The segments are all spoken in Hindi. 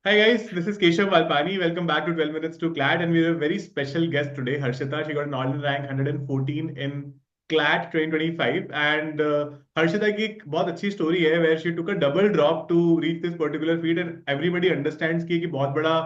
Hi guys, this is Keshav Valpani. Welcome back to 12 Minutes to CLAT, and we have a very special guest today, Harshita. She got an all-in rank 114 in CLAT 2025, and Harshita की एक बहुत अच्छी story है where she took a double drop to reach this particular feat, and everybody understands कि बहुत बड़ा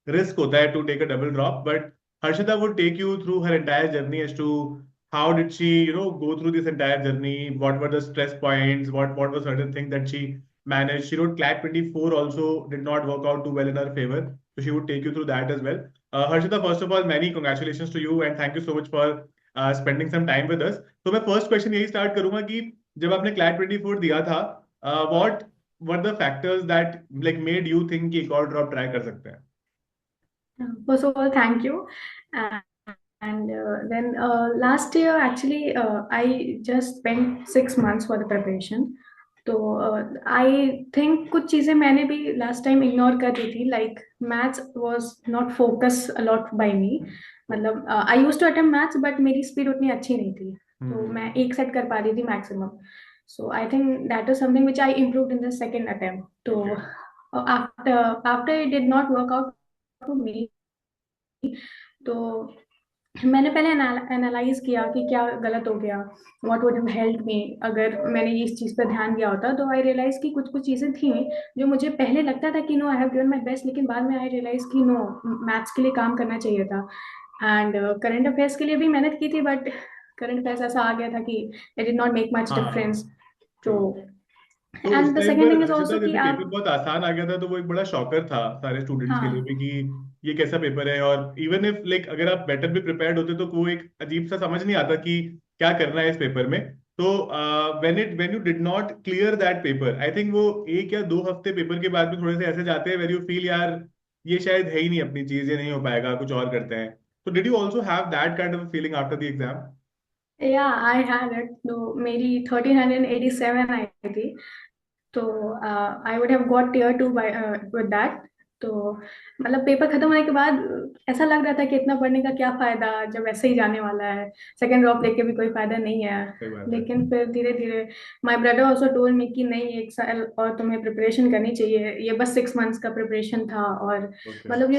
risk होता है to take a double drop, but Harshita would take you through her entire journey as to how did she, go through this entire journey, what were the stress points, what were certain things that she managed. She wrote CLAT 24 also did not work out too well in her favor. So she would take you through that as well. Harshita, first of all, many congratulations to you and thank you so much for spending some time with us. तो मैं फर्स्ट क्वेश्चन यही स्टार्ट करूंगा कि जब आपने CLAT 24 दिया था, what were the factors that like made you think कि एक और ड्रॉप ट्राई कर सकते हैं? First of all, thank you. And then last year, actually, I just spent 6 months for the preparation. तो आई थिंक कुछ चीजें मैंने भी लास्ट टाइम इग्नोर कर दी थी, like maths was not focus a lot by me. मतलब I used to attempt maths but मेरी स्पीड उतनी अच्छी नहीं थी, तो मैं एक सेट कर पा रही थी maximum. So I think that is something which I improved in the second attempt. तो okay. After after it did not work out for me, तो मैंने पहले एनालाइज किया कि क्या गलत हो गया, what would have help me अगर मैंने इस चीज़ पर ध्यान दिया होता. तो आई रियलाइज कि कुछ कुछ चीज़ें थी जो मुझे पहले लगता था कि no I have given my best, लेकिन बाद में आई रियलाइज कि नो, मैथ्स के लिए काम करना चाहिए था. एंड करंट अफेयर्स के लिए भी मेहनत की थी, बट करंट अफेयर्स ऐसा आ गया था कि it did not make much हाँ. डिफरेंस. तो ट्रू. तो उस एंड द टाइम सेकेंड पर थिंग इज हर्षिता ऑल्सो कि जैसे पेपर आप. बहुत आसान आ गया था तो वो एक बड़ा शॉकर था सारे स्टूडेंट्स के लिए भी हाँ. कि ये कैसा पेपर है, और इवन इफ लाइक अगर आप बेटर भी प्रिपेयर्ड होते तो वो एक अजीब सा समझ नहीं आता कि क्या करना है इस पेपर में. तो when you did not clear that paper, I think वो 1 या 2 हफ्ते पेपर के बाद में थोड़े से ऐसे जाते हैं वेर यू फील यार ये शायद है ही नहीं अपनी चीज, ये नहीं हो पाएगा, कुछ और करते हैं. तो did you also have that kind of feeling after the exam? या आई हैड इट. तो मेरी 1387 आई थी. तो I would have got tier 2 by with that. तो मतलब पेपर खत्म होने के बाद ऐसा लग रहा था कि इतना पढ़ने का क्या फायदा जब ऐसे ही जाने वाला है, सेकेंड ड्रॉप लेके भी कोई फायदा नहीं है. सही बात है. लेकिन फिर धीरे धीरे my brother also told me कि नहीं, 1 साल और तुम्हें प्रिपरेशन करनी चाहिए, ये बस 6 मंथ्स का प्रिपरेशन था. और ओके. मतलब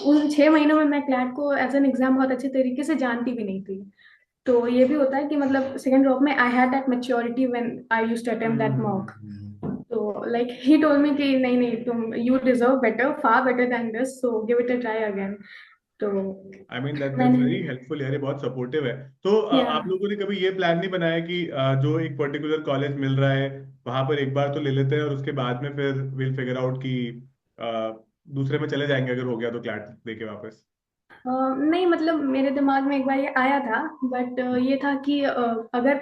उन 6 महीनों में मैं क्लैट को एज एन एग्जाम बहुत अच्छे तरीके से जानती भी नहीं थी. तो ये भी होता है कि मतलब सेकेंड ड्रॉप में I had that maturity when I used to attempt that mock. तो लाइक ही टोल्ड मी कि नहीं नहीं, तुम you deserve better, far better than this, so give it a try again. तो आई मीन दैट्स मैंने. वेरी हेल्पफुल यार, ये बहुत सपोर्टिव है. तो या. आप लोगों ने कभी ये प्लान नहीं बनाया कि जो एक पर्टिकुलर कॉलेज मिल रहा है वहां पर एक बार तो ले लेते हैं और उसके बाद में फिर विल फिगर आउट कि दूसरे में चले जाएंगे अगर हो गया तो क्लैट देके वापस? नहीं, मतलब मेरे दिमाग में एक बार ये आया था, बट ये था कि अगर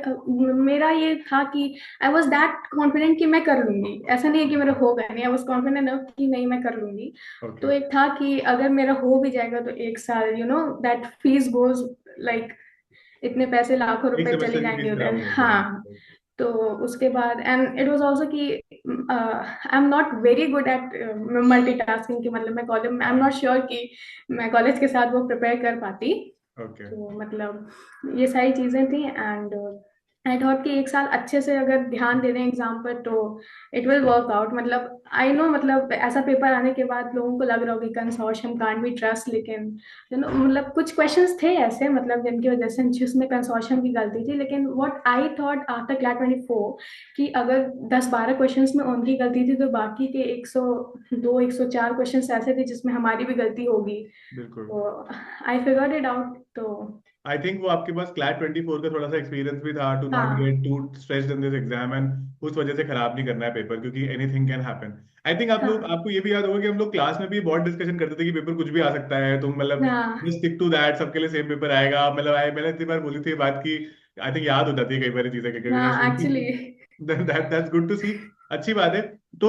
मेरा ये था कि आई वॉज दैट कॉन्फिडेंट कि मैं कर लूंगी. ऐसा नहीं है कि मेरा होगा नहीं, आई वॉज कॉन्फिडेंट enough कि नहीं मैं कर लूंगी. ओके. तो एक था कि अगर मेरा हो भी जाएगा तो 1 साल, दैट फीस गोज, लाइक इतने पैसे लाखों एक रुपए चले सेमेस्टर की जाएंगे फीस खराब उधर. हो जाएगी, हाँ. राइट? तो उसके बाद एंड इट वाज आल्सो कि I am not very good at multitasking, कि मतलब मैं कॉलेज, आई एम नॉट हाँ. श्योर कि मैं कॉलेज के साथ वो प्रिपेयर कर पाती. ओके. तो मतलब ये सारी चीजें थी. एंड आई थॉट कि 1 साल अच्छे से अगर ध्यान दे दें एग्जाम पर तो इट विल वर्क आउट. मतलब आई नो, मतलब ऐसा पेपर आने के बाद लोगों को लग रहा होगा कंसोर्शियम कांट बी ट्रस्ट, लेकिन मतलब कुछ क्वेश्चंस थे ऐसे, मतलब जिनकी वजह से जिसमें कंसोर्शियम की गलती थी. लेकिन what I thought after CLAT 24 कि अगर 10-12 क्वेश्चंस में उनकी गलती थी तो बाकी के 102 104 क्वेश्चंस ऐसे थे जिसमें हमारी भी गलती होगी. बिल्कुल. तो आई फिगर्ड इट आउट. तो आई थिंक वो आपके पास क्लैट 24 का थोड़ा सा एक्सपीरियंस भी था टू नॉट हाँ. Get to stressed in this exam and उस वजह से खराब नहीं करना है पेपर, क्योंकि anything can happen. I think आप लोग, हाँ. आपको ये भी याद होगा कि हम लोग क्लास में भी बहुत डिस्कशन करते थे कि पेपर कुछ भी आ सकता है, तुम मतलब हाँ. स्टिक टू दैट, सबके लिए सेम पेपर आएगा. मतलब मैंने इतनी बार बोली थी ये बात की, आई थिंक याद हो जाती है कई बार चीजें हाँ एक्चुअली. क्योंकि दैट्स गुड टू सी. अच्छी बात है. तो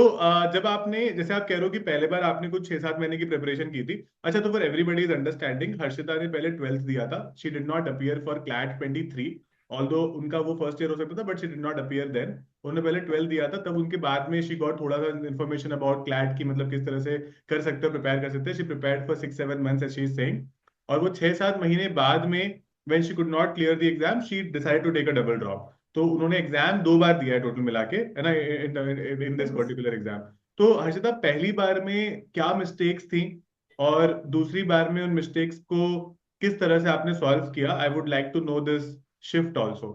जब आपने, जैसे आप कह रहे हो कि पहले बार आपने कुछ 6-7 महीने की प्रिपरेशन की थी. अच्छा, तो for everybody is understanding, Harshita ने पहले 12th दिया था. She did not appear for CLAT 23. Although उनका वो फर्स्ट ईयर हो सकता था but she did not appear then. उन्होंने पहले 12th दिया था, तब उनके बाद में शी गॉट थोड़ा सा इन्फॉर्मेशन अबाउट क्लैट की, मतलब किस तरह से कर सकते हो, प्रिपेयर कर सकते हैं. She prepared for 6-7 months as she is saying. और वो 6-7 महीने बाद में when she could not clear the exam she decide to take a double drop. तो उन्होंने एग्जाम 2 बार दिया है टोटल मिला के, है ना, in this Yes. Particular exam. तो हर्षिता, पहली बार में क्या मिस्टेक्स थी और दूसरी बार में उन मिस्टेक्स को किस तरह से आपने सॉल्व किया? I would like to know this shift also.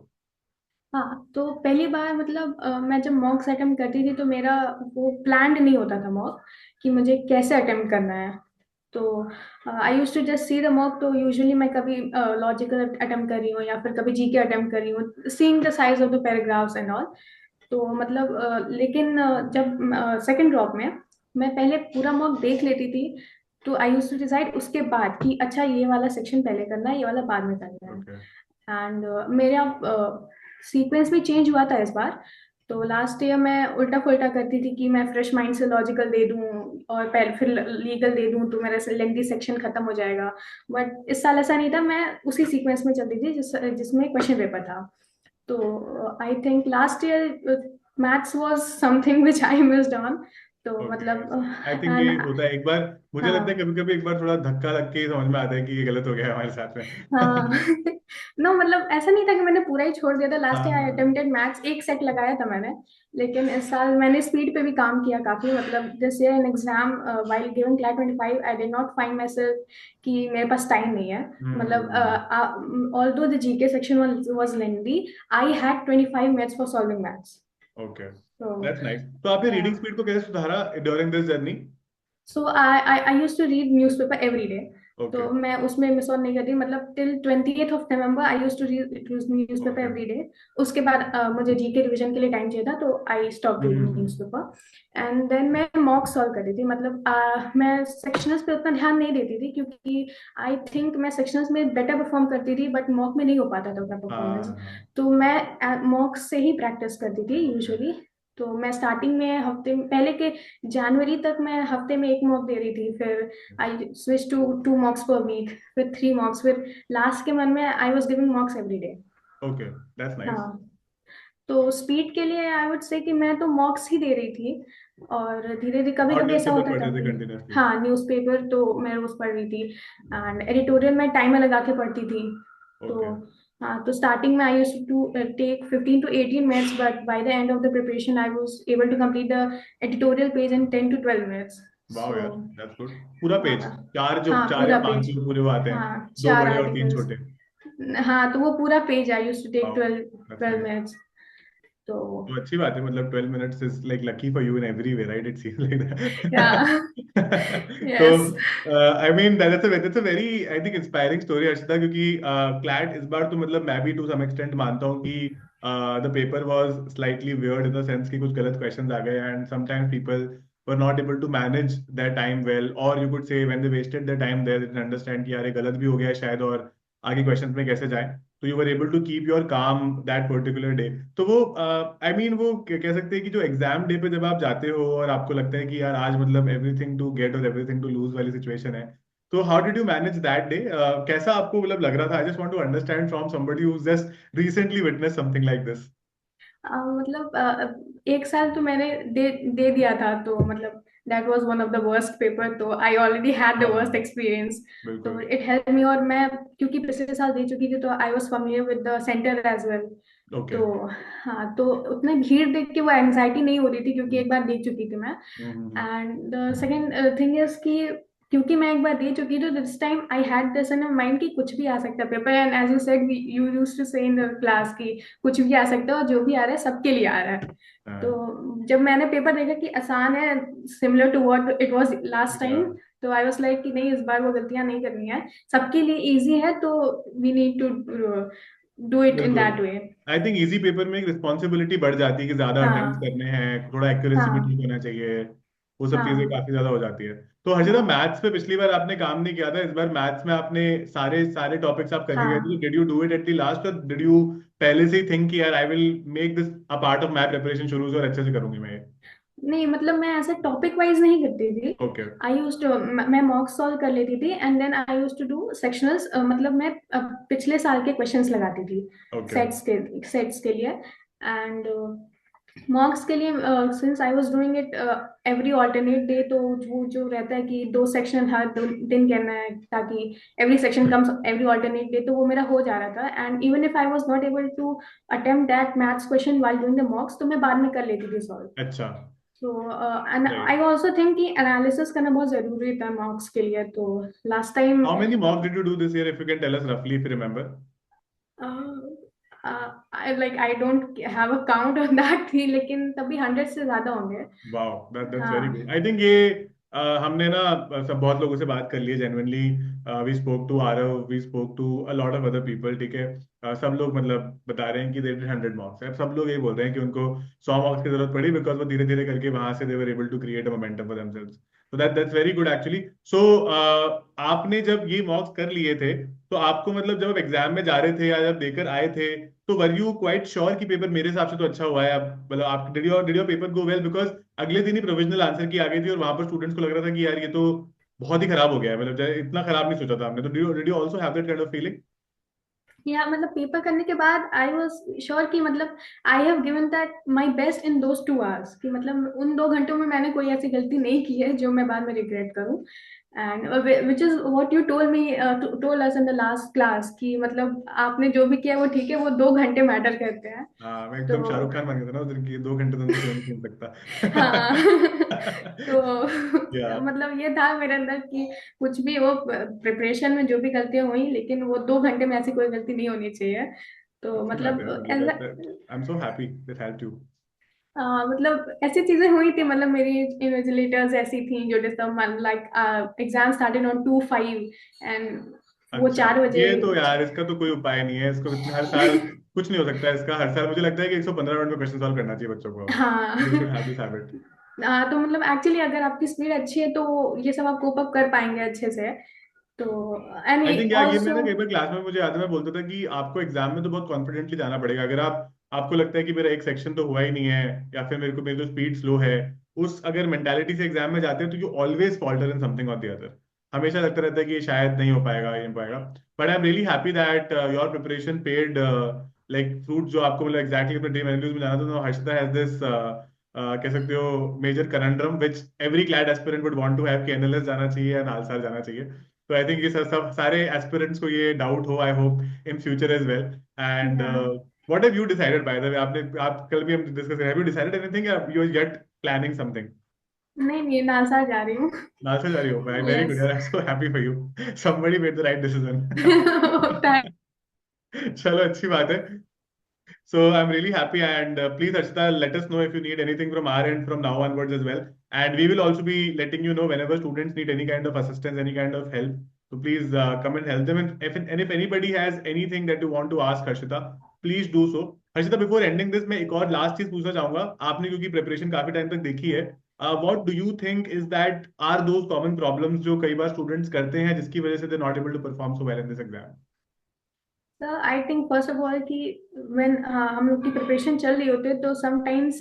हाँ, तो पहली बार मतलब मैं जब मॉक्स अटेम्प्ट करती थी तो मेरा वो प्लान्ड नहीं होता था मॉक कि मुझे कैसे अटेम्प्ट करना है। तो I use to just see the mock. तो यूजुअली मैं कभी लॉजिकल अटेम्प्ट कर रही हूँ या फिर कभी जीके अटेम्प्ट कर रही हूँ, seeing the size of the paragraphs and all. तो मतलब लेकिन जब सेकंड ड्रॉप में मैं पहले पूरा मॉक देख लेती थी, तो आई यूज टू डिसाइड उसके बाद कि अच्छा ये वाला सेक्शन पहले करना है, ये वाला बाद में करना है। ओके। एंड मेरा सीक्वेंस भी चेंज हुआ था इस बार। तो लास्ट ईयर मैं उल्टा पुल्टा करती थी कि मैं फ्रेश माइंड से लॉजिकल दे दूं और पहले फिर लीगल दे दूं तो मेरा लेंथी सेक्शन खत्म हो जाएगा। बट इस साल ऐसा नहीं था, मैं उसी सीक्वेंस में चलती थी जिसमें क्वेश्चन पेपर था। तो I think last year maths was something which I missed on. तो ओके। मतलब आई थिंक एंड ये होता है एक बार। मुझे लगता है हाँ, कभी कभी एक बार थोड़ा धक्का लग के ही समझ में आता है कि ये गलत हो गया है हमारे साथ हाँ। में। नो मतलब ऐसा नहीं था कि मैंने पूरा ही छोड़ दिया था। लास्ट ईयर आई हाँ। अटेम्प्टेड मैथ्स, एक सेट लगाया था मैंने। लेकिन इस साल मैंने स्पीड पे भी काम किया काफी। मतलब this year in exam while giving CLAT 25 I did not find my self कि मेरे पास टाइम नहीं है। हम्म। मतलब although the GK section was lengthy, I had 25 minutes for solving maths. Okay. तो दैट्स नाइस। तो आपने रीडिंग स्पीड को कैसे सुधारा during this journey? So I use to read newspaper every day. Okay. तो मैं उसमें मिस आउट नहीं करती। मतलब till 28 November I use to read newspaper okay. Every day. उसके बाद मुझे जीके रिवीजन के लिए टाइम चाहिए था, तो I stop reading hmm. Newspaper. And then मैं मॉक सॉल्व करती थी। मतलब मैं सेक्शनल्स पे उतना ध्यान नहीं देती थी क्योंकि आई थिंक मैं सेक्शनल्स में बेटर परफॉर्म करती थी, बट मॉक में नहीं हो पाता था उतना परफॉर्मेंस। हाँ। तो मैं मॉक से ही प्रैक्टिस करती थी ओके। यूजुअली। तो मैं स्टार्टिंग में हफ्ते में पहले के जनवरी तक मैं हफ्ते में एक मॉक दे रही थी। फिर आई स्विच टू 2 मॉक्स पर वीक, फिर 3 मॉक्स, फिर लास्ट के मंथ में I was giving मॉक्स every day. Okay. That's nice. हाँ, तो स्पीड के लिए आई वुड से कि मैं तो मॉक्स ही दे रही थी। और धीरे धीरे कभी और कभी ऐसा न्यूज़पेपर होता था पढ़ते थे कि कंटिन्यूअसली? हाँ, न्यूज़पेपर तो मैं रोज पढ़ रही थी। एंड एडिटोरियल में टाइमर लगा के पढ़ती थी। तो ओके। हाँ, तो स्टार्टिंग में I used to take 15 to 18 minutes, but by the end of the preparation I was able to complete the editorial page in 10 to 12 minutes। वाह सो यार, दैट्स गुड। पूरा पेज? हाँ, चार जो हाँ चार या पूरा पांच पेज। जो पूरे वो आते हैं? हाँ, दो चार बड़े और तीन आर्टिकल्स। छोटे? हाँ, तो वो पूरा page I used to take वाह, 12 दैट्स 12 नाइस। मिनट्स तो तो अच्छी बात है, मतलब 12 minutes is like lucky for you in every way, right? It seems like या दैट। तो yes. I mean that's a very I think inspiring story Harshita, क्योंकि क्लैट इस बार तो मतलब मैं भी टू सम एक्सटेंट मानता हूँ कि the paper was slightly weird in the sense कि कुछ गलत क्वेश्चंस आ गए and sometimes people were not able to manage their time well, or you could say when they wasted their time there, they didn't understand कि यार ये गलत भी हो गया है शायद और आगे क्वेश्चंस में कैसे जाए। तो you were able to keep your calm that particular day. तो वो आई मीन वो कह सकते हैं कि जो एग्जाम डे पे जब आप जाते हो और आपको लगता है कि यार आज मतलब एवरीथिंग टू गेट और एवरीथिंग टू लूज वाली सिचुएशन है, तो how did you manage that day? कैसा आपको मतलब लग रहा था? I just want to understand from somebody who just recently witness something like this. मतलब एक साल तो मैंने दे दे दिया था। तो मतलब that was one of the worst paper. तो I already had the worst हाँ, एक्सपीरियंस। तो बिल्कुल। It help me. और मैं क्योंकि पिछले साल दे चुकी थी तो I was familiar with the centre as well. Okay. तो हाँ, तो उतना भीड़ देख के वो एंजाइटी नहीं हो रही थी क्योंकि एक बार दे चुकी थी मैं। Hmm. And the second thing is कि क्योंकि मैं एक बार दे चुकी तो this time I had this in mind कि कुछ भी आ सकता है पेपर। And as you said, you used to say in the class की कुछ भी आ सकता है और जो भी आ रहा है सबके लिए आ रहा है। हाँ। तो जब मैंने पेपर देखा कि आसान है, similar to what it was last या टाइम, तो आई वाज लाइक कि नहीं, इस बार वो गलतियां नहीं करनी है। सबके लिए इजी है, तो we need to do it in बिल्कुल। That way. I think easy paper में एक रिस्पॉन्सिबिलिटी बढ़ जाती है कि ज्यादा अटेम्प्ट हाँ, करने हैं, थोड़ा एक्यूरेसी भी ठीक हाँ, होना चाहिए। वो सब चीजें हाँ, काफी ज्यादा हो जाती है। तो हर्षिता, हाँ, मैथ्स पे पिछली बार आपने काम नहीं किया था, इस बार मैथ्स में आपने सारे सारे टॉपिक्स आप करके गए थे, तो हाँ। Did you do it at the last, और डिड यू पहले से ही थिंक कि यार I will make this a part of my preparation शुरू से और अच्छे से करूंगी मैं ये? नहीं, मतलब मैं ऐसे टॉपिक वाइज नहीं करती थी। ओके। आई यूज टू मैं मॉक सॉल्व कर लेती थी and then I use to do sectionals. मतलब मैं पिछले साल के क्वेश्चंस लगाती थी ओके। सेट्स के लिए। एंड मॉक्स के लिए since I was doing it every alternate day, तो वो जो रहता है कि 2 सेक्शन हर दिन करना है ताकि every section comes every alternate day, तो वो मेरा हो जा रहा था। And even if I was not able to attempt that maths question while doing the mocks, तो मैं बाद में कर लेती थी सॉल्व। अच्छा। तो and Right. I also think कि एनालिसिस करना बहुत जरूरी था मॉक्स के लिए, तो last time How many mocks did you do this year, if you can tell us roughly, if you remember? I don't have a count on that थी, लेकिन तभी 100 से ज्यादा होंगे। वाओ, दैट्स वेरी हाँ गुड। आई थिंक ये हमने ना सब बहुत लोगों से बात कर ली है genuinely. We spoke to Aarav, we spoke to a lot of other people, ठीक है। सब लोग मतलब बता रहे हैं कि दे डिड 100 मॉक्स। अब सब लोग यही बोल रहे हैं कि उनको 100 मॉक्स की जरूरत पड़ी, बिकॉज वो धीरे धीरे करके वहां से they were able to create a momentum for themselves. तो that's very good actually. So आपने जब ये मॉक्स कर लिए थे, तो आपको मतलब जब आप एग्जाम में जा रहे थे या जब देकर आए थे, तो वर यू क्वाइट श्योर कि पेपर मेरे हिसाब से तो अच्छा हुआ है? आप मतलब आप did your paper go well? Because अगले दिन ही प्रोविजनल आंसर की आ गई थी और वहां पर स्टूडेंट्स को लग रहा था कि यार ये तो बहुत ही खराब हो गया है, मतलब इतना खराब नहीं सोचा था हमने। तो did you also have that kind of feeling? या मतलब पेपर करने के बाद आई वाज श्योर कि मतलब आई have given that my best in those 2 hours, कि मतलब उन 2 घंटों में मैंने कोई ऐसी गलती नहीं की है जो मैं बाद में रिग्रेट करूं। And which is what you told me, told us in the last class, कि मतलब आपने जो भी किया वो ठीक है, वो 2 घंटे मैटर करते हैं। हाँ, मैं एकदम तो शाहरुख खान बन गया था ना उस दिन की, 2 घंटे तुमसे कोई नहीं खेल हाँ सकता। तो या मतलब ये था मेरे अंदर कि कुछ भी हो, प्रिपरेशन में जो भी गलतियां हुई, लेकिन वो 2 घंटे में ऐसी कोई गलती नहीं होनी चाहिए। तो अच्छी बात है, मतलब मतलब I am so happy that helped you. मतलब ऐसी चीजें हुई थी, मतलब मेरी इन्विजिलेटर्स ऐसी थी जो disturb, like exam started on 2:05 and वो अच्छा, 4 बजे। ये तो यार इसका तो कोई उपाय नहीं है, इसको इतने हर साल कुछ नहीं हो सकता है इसका। हर साल मुझे लगता है कि 115 मिनट में क्वेश्चन सॉल्व करना चाहिए बच्चों को। हाँ they should have this habit. तो मतलब एक्चुअली अगर आपकी स्पीड अच्छी है तो ये सब आप कोप अप कर पाएंगे अच्छे से। तो आई एंड थिंक यार, ये मैं ऑल्सो ना कई बार क्लास में मुझे याद है मैं बोलता था कि आपको एग्जाम में तो बहुत कॉन्फिडेंटली जाना पड़ेगा। अगर आपको लगता है कि मेरा एक सेक्शन तो हुआ ही नहीं है, या फिर मेरी तो स्पीड स्लो है, उस अगर मेंटालिटी से एग्जाम में जाते हैं तो you always falter in something और द अदर। हमेशा लगता रहता है कि ये शायद नहीं हो पाएगा, ये नहीं हो पाएगा। But I am really happy that your preparation paid like fruit, जो आपको मतलब एग्जैक्टली अपने ड्रीम एनालिसिस में जाना था। तो हर्षिता हैज दिस कह सकते हो major conundrum which every CLAT aspirant would want to have, कि एनालिस्ट जाना चाहिए या नालसार जाना चाहिए। तो आई थिंक ये सब सारे एस्पिरेंट्स को ये डाउट हो, I hope in future as well. And what have you decided by the way? आप कल भी हम डिस्कस करें, हैव यू डिसाइडेड एनीथिंग या यू गेट प्लानिंग समथिंग? नहीं नहीं, नासा जा रही हूँ। नालसा जा रही हो? वेरी गुड यस यार, I am so happy for you. Somebody made the right decision. Thank चलो, अच्छी बात है। So I'm really happy, and please, Archita, let us know if you need anything from our end from now onwards as well. And we will also be letting you know whenever students need any kind of assistance, any kind of help. So please come and help them. And if anybody has anything that you want to ask Harshita, please do so. Harshita, before ending this, मैं एक और लास्ट चीज पूछना चाहूंगा आपने, क्योंकि प्रिपरेशन काफी टाइम तक देखी है। What do you think is that are those common problems जो कई बार स्टूडेंट्स करते हैं, जिसकी वजह से they not able to perform so well in this exam? I think first of all कि व्हेन हम लोग की प्रिपरेशन चल रही होती है तो sometimes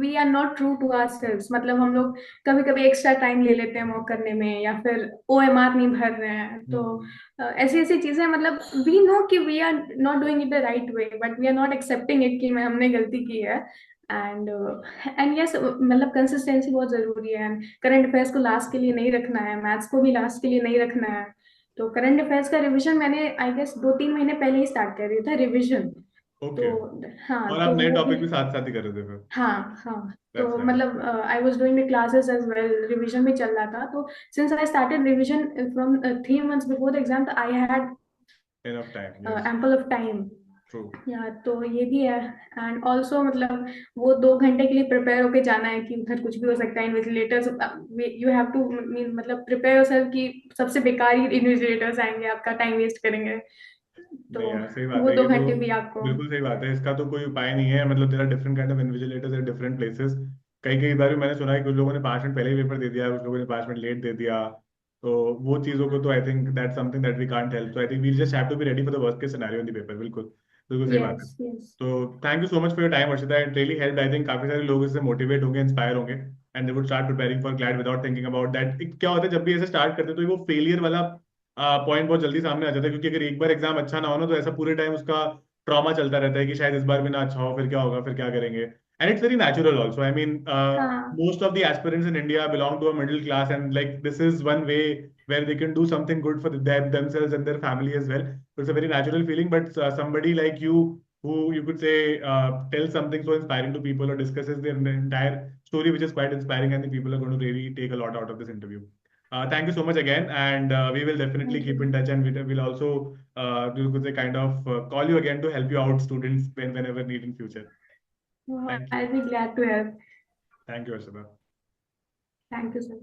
we are not true to ourselves, मतलब हम लोग कभी कभी एक्स्ट्रा टाइम ले लेते हैं मॉक करने में, या फिर ओएमआर नहीं भर रहे हैं। तो ऐसी ऐसी चीजें, मतलब वी नो कि we are not doing it the right way, but we are not accepting it कि मैं हमने गलती की है। एंड एंड यस, मतलब कंसिस्टेंसी बहुत जरूरी है। एंड करंट अफेयर्स को लास्ट के लिए नहीं रखना है, मैथ्स को भी लास्ट के लिए नहीं रखना है। तो करंट अफेयर्स का रिवीजन मैंने आई गेस 2-3 महीने पहले ही स्टार्ट कर दिया था रिवीजन। तो ओके। हाँ, और तो आप नए वो भी टॉपिक भी साथ साथ ही कर रहे थे फिर? हाँ हाँ। दैट्स तो नाइस। मतलब I was doing the classes as well, revision भी चल रहा था। तो since I started revision from 3 months before the exam, तो I had Enough time, yes. Ample of time. True. या तो ये भी है। एंड ऑल्सो मतलब वो 2 घंटे के लिए प्रिपेयर होके जाना है कि उधर कुछ भी हो सकता है, इन्विजिलेटर्स, यू हैव टू मतलब प्रिपेयर योरसेल्फ कि सबसे बेकार ही इन्विजिलेटर्स आएंगे, आपका टाइम वेस्ट करेंगे। नहीं तो यार, सही बात वो है, दो ये तो घंटे भी आपको। बिल्कुल सही बात है। इसका तो कोई उपाय नहीं है, मतलब तेरा different kind of invigilators at different places. कई कई बार भी मैंने सुना है कुछ लोगों ने 5 मिनट पहले ही पेपर दे दिया, कुछ लोगों ने 5 मिनट लेट दे दिया। तो वो चीज़ों को तो I think that something that we can't help. तो I think we just have to be ready for the worst case scenario in the paper. बिल्कुल बिल्कुल सही बात है। Yes yes. तो thank you so much for your time Arshita, it really help. I think काफी सारे लोग इससे मोटिवेट होंगे, इंस्पायर होंगे, and they would start preparing for CLAT without thinking about that. क्या होता है जब भी ऐसे स्टार्ट करते हैं तो वो फेलियर वाला पॉइंट बहुत जल्दी सामने आ जाता है, क्योंकि अगर एक बार एग्जाम अच्छा ना हो ना, तो ऐसा पूरे टाइम उसका ट्रॉमा चलता रहता है कि शायद इस बार भी ना अच्छा हो, फिर क्या होगा, फिर क्या करेंगे। And it's very natural also. I mean हाँ most of the aspirants in India belong to a middle class, and like this is one way where they can do something good for themselves and their family as well. So it's a very natural feeling. But somebody like you who you could say tells something so inspiring to people or discusses their entire story, which is quite inspiring. I think people are going to really take a lot out of this interview. Thank you so much again, and we will definitely Thank keep in you. touch, and we'll also you could say kind of call you again to help you out, students, whenever need in future. Thank you. I'll be glad to help. Thank you, Arshada. Thank you, sir.